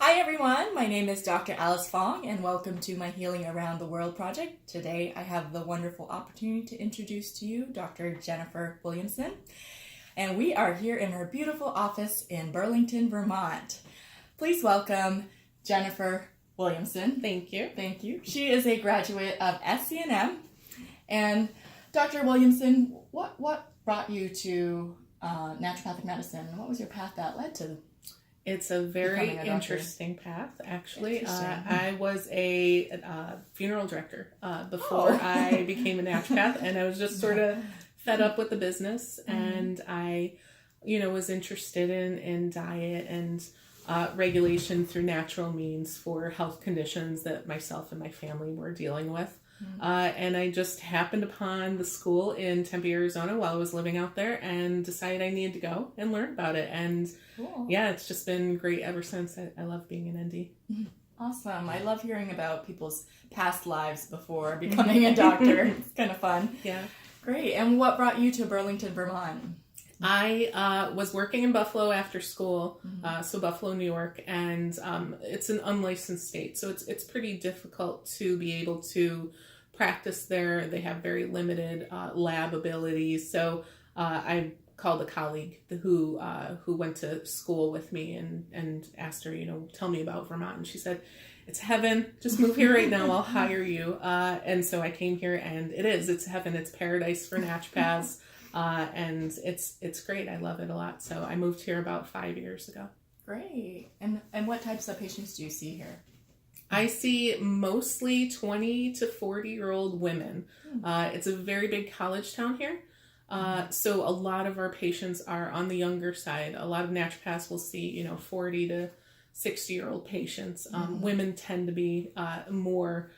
Hi everyone, my name is Dr. Alice Fong and welcome to my Healing Around the World project. Today I have the wonderful opportunity to introduce to you Dr. Jennifer Williamson, and we are here in her beautiful office in Burlington, Vermont. Please welcome Jennifer Williamson. Thank you. Thank you. She is a graduate of SCNM. And Dr. Williamson, what brought you to naturopathic medicine? What was your path that led to? It's a very interesting path, actually. I was a funeral director before I became a naturopath, and I was just sort of fed up with the business, and I, was interested in diet and regulation through natural means for health conditions that myself and my family were dealing with. And I just happened upon the school in Tempe, Arizona while I was living out there and decided I needed to go and learn about it. And yeah, it's just been great ever since. I love being an ND. Awesome. I love hearing about people's past lives before becoming a doctor. It's kind of fun. Yeah. Great. And what brought you to Burlington, Vermont? I was working in Buffalo after school, so Buffalo, New York, and it's an unlicensed state, so it's pretty difficult to be able to practice there. They have very limited lab abilities, so I called a colleague who went to school with me and asked her, tell me about Vermont, and she said, it's heaven. Just move here right now. I'll hire you. And so I came here, and it's heaven. It's paradise for naturopaths. And it's great. I love it a lot. So I moved here about 5 years ago. Great. And what types of patients do you see here? I see mostly 20 to 40-year-old women. It's a very big college town here. So a lot of our patients are on the younger side. A lot of naturopaths will see, 40 to 60-year-old patients. Women tend to be more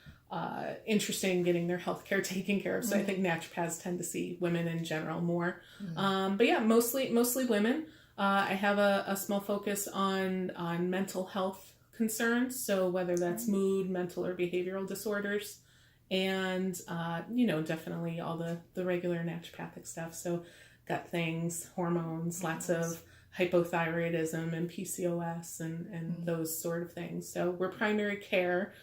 interesting in getting their healthcare taken care of. So I think naturopaths tend to see women in general more. But yeah, mostly women. I have a small focus on mental health concerns. So whether that's mood, mental or behavioral disorders, and definitely all the regular naturopathic stuff. So gut things, hormones, lots of hypothyroidism and PCOS and those sort of things. So we're primary care.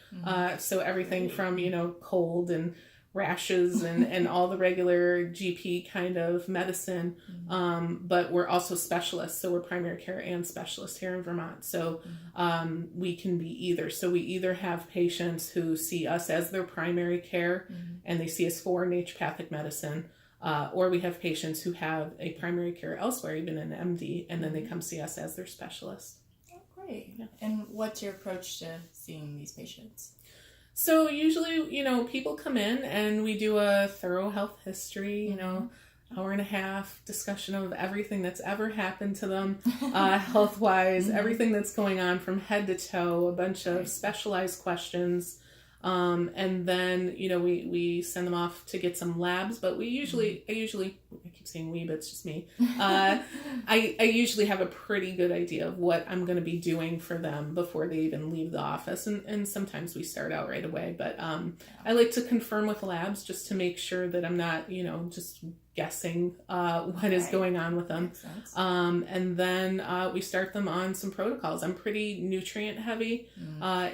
So everything from, cold and rashes and all the regular GP kind of medicine. But we're also specialists. So we're primary care and specialists here in Vermont. So we can be either. So we either have patients who see us as their primary care and they see us for naturopathic medicine. Or we have patients who have a primary care elsewhere, even an MD, and then they come see us as their specialist. Oh, great. Yeah. And what's your approach to seeing these patients? So usually, people come in and we do a thorough health history, hour and a half discussion of everything that's ever happened to them, health-wise, everything that's going on from head to toe, a bunch of specialized questions. And then, we send them off to get some labs, but I keep saying we, but it's just me. I usually have a pretty good idea of what I'm going to be doing for them before they even leave the office. And sometimes we start out right away, but, I like to confirm with labs just to make sure that I'm not, just guessing, what is going on with them. And then, we start them on some protocols. I'm pretty nutrient heavy,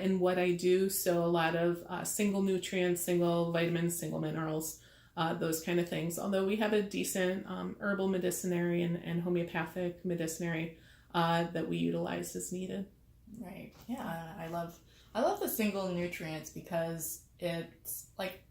in what I do. So a lot of, single nutrients, single vitamins, single minerals, those kind of things. Although we have a decent herbal medicinary and homeopathic medicinary that we utilize as needed. Right. Yeah, I love the single nutrients because it's like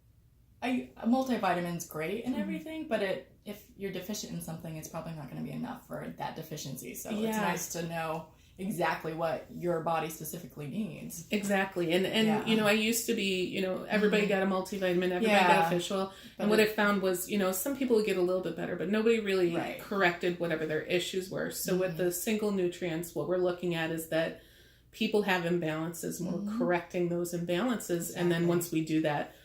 a multivitamin's great and everything, but if you're deficient in something, it's probably not going to be enough for that deficiency. So it's nice to know exactly what your body specifically needs. Exactly. And I used to be, everybody got a multivitamin, everybody got a fish oil. And what I found was, some people would get a little bit better, but nobody really corrected whatever their issues were. So with the single nutrients, what we're looking at is that people have imbalances, and we're correcting those imbalances. And then once we do that,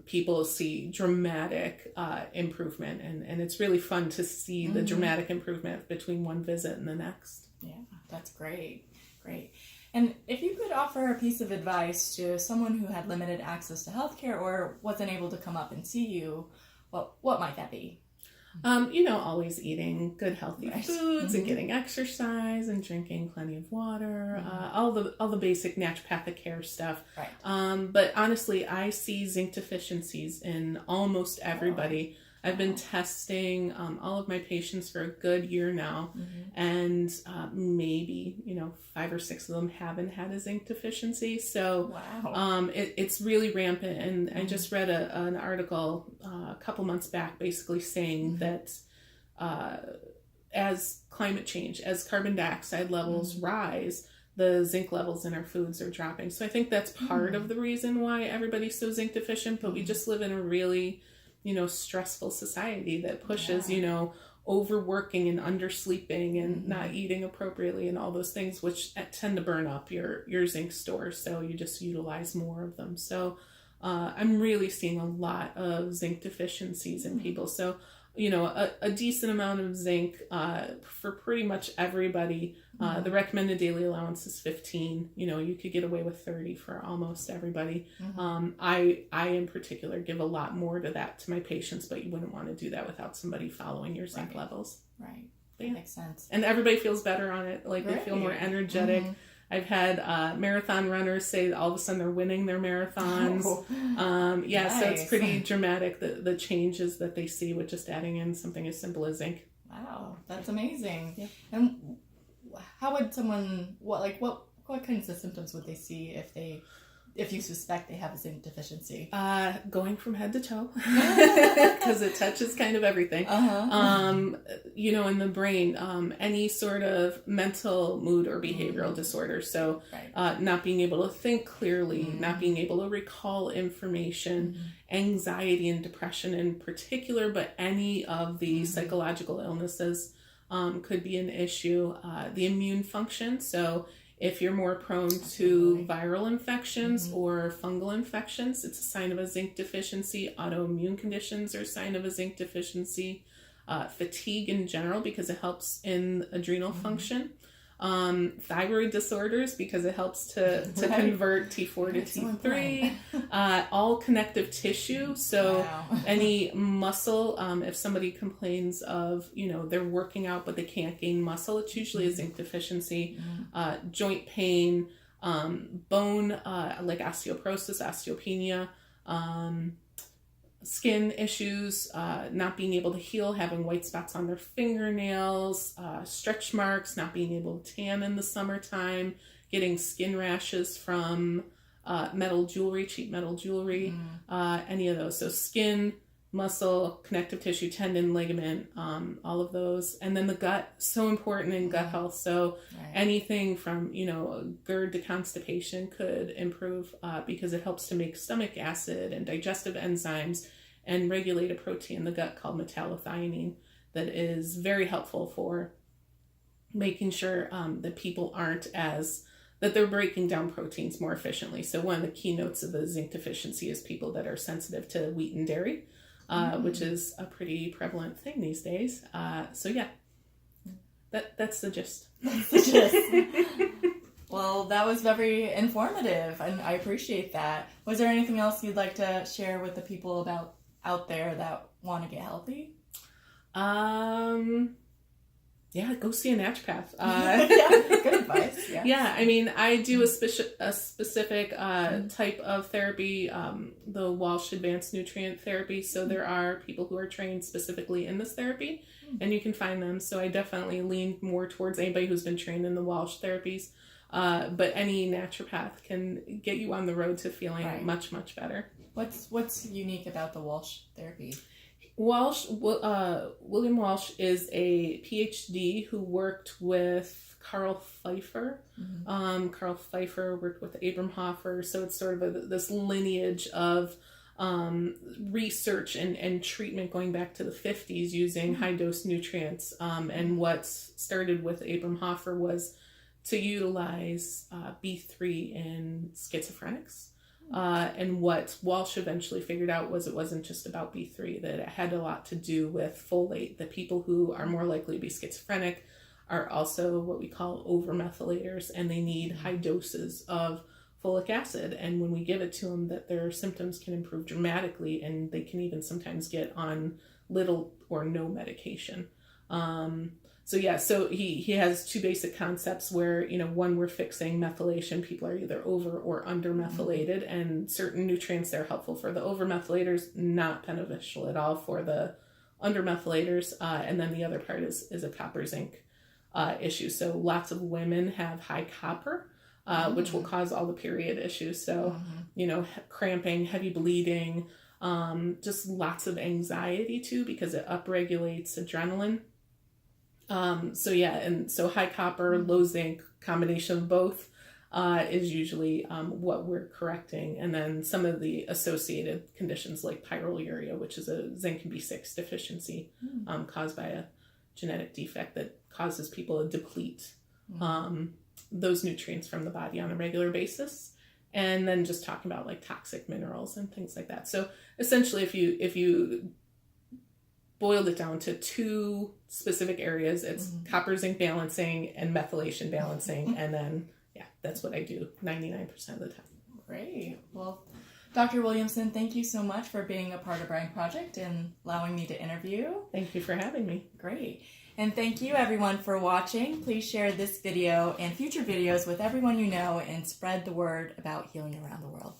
people see dramatic improvement. And it's really fun to see the dramatic improvement between one visit and the next. Yeah, that's great. Great. And if you could offer a piece of advice to someone who had limited access to healthcare or wasn't able to come up and see you, what might that be? Always eating good, healthy foods and getting exercise and drinking plenty of water, all the basic naturopathic care stuff. Right. But honestly, I see zinc deficiencies in almost everybody. I've been testing all of my patients for a good year now, and maybe 5 or 6 of them haven't had a zinc deficiency. So it's really rampant. And I just read an article a couple months back, basically saying that as climate change, as carbon dioxide levels rise, the zinc levels in our foods are dropping. So I think that's part of the reason why everybody's so zinc deficient. But we just live in a really stressful society that pushes, overworking and undersleeping and not eating appropriately and all those things, which tend to burn up your zinc stores. So you just utilize more of them. So I'm really seeing a lot of zinc deficiencies in people. So, a decent amount of zinc for pretty much everybody. The recommended daily allowance is 15. You could get away with 30 for almost everybody. I in particular give a lot more to that to my patients, but you wouldn't want to do that without somebody following your zinc levels. Right. That makes sense. And everybody feels better on it. Like they feel more energetic. I've had marathon runners say all of a sudden they're winning their marathons. Nice. So it's pretty dramatic, the changes that they see with just adding in something as simple as zinc. Wow, that's amazing. Yeah. And how would someone, what kinds of symptoms would they see if you suspect they have a zinc deficiency? Going from head to toe, because it touches kind of everything. In the brain, any sort of mental, mood, or behavioral disorder. So not being able to think clearly, not being able to recall information, anxiety and depression in particular, but any of the psychological illnesses could be an issue. The immune function, so if you're more prone to viral infections or fungal infections, it's a sign of a zinc deficiency. Autoimmune conditions are a sign of a zinc deficiency. Fatigue in general, because it helps in adrenal function. Thyroid disorders, because it helps to convert T4 to T3. All connective tissue. So any muscle, if somebody complains of, they're working out but they can't gain muscle, it's usually a zinc deficiency. Joint pain, bone, like osteoporosis, osteopenia, skin issues, not being able to heal, having white spots on their fingernails, stretch marks, not being able to tan in the summertime, getting skin rashes from metal jewelry, cheap metal jewelry, any of those. So skin, muscle, connective tissue, tendon, ligament, all of those. And then the gut, so important in gut health. So anything from, GERD to constipation could improve because it helps to make stomach acid and digestive enzymes and regulate a protein in the gut called metallothionein that is very helpful for making sure that people that they're breaking down proteins more efficiently. So one of the keynotes of a zinc deficiency is people that are sensitive to wheat and dairy. Which is a pretty prevalent thing these days. That's the gist. Well, that was very informative, and I appreciate that. Was there anything else you'd like to share with the people out there that want to get healthy? Go see a naturopath. Good advice. Yeah, I mean, I do a specific type of therapy, the Walsh Advanced Nutrient Therapy. So there are people who are trained specifically in this therapy, and you can find them. So I definitely lean more towards anybody who's been trained in the Walsh therapies. But any naturopath can get you on the road to feeling much, much better. What's unique about the Walsh therapy? William Walsh is a PhD who worked with Carl Pfeiffer. Carl Pfeiffer worked with Abram Hoffer, so it's sort of this lineage of research and treatment going back to the 50s using high-dose nutrients. And what started with Abram Hoffer was to utilize B3 in schizophrenics. And what Walsh eventually figured out was it wasn't just about B3, that it had a lot to do with folate. The people who are more likely to be schizophrenic are also what we call overmethylators, and they need high doses of folic acid. And when we give it to them, that their symptoms can improve dramatically, and they can even sometimes get on little or no medication. So he has two basic concepts where, one, we're fixing methylation. People are either over or under methylated, and certain nutrients that are helpful for the over methylators, not beneficial at all for the under methylators. And then the other part is a copper zinc issue. So lots of women have high copper, which will cause all the period issues. So, cramping, heavy bleeding, just lots of anxiety too, because it upregulates adrenaline. So high copper, low zinc, combination of both is usually what we're correcting. And then some of the associated conditions like pyroluria, which is a zinc B6 deficiency caused by a genetic defect that causes people to deplete those nutrients from the body on a regular basis. And then just talking about like toxic minerals and things like that. So essentially, if you boiled it down to two specific areas, it's copper zinc balancing and methylation balancing. And then, that's what I do 99% of the time. Great. Well, Dr. Williamson, thank you so much for being a part of Brain Project and allowing me to interview. Thank you for having me. Great. And thank you everyone for watching. Please share this video and future videos with everyone you know and spread the word about healing around the world.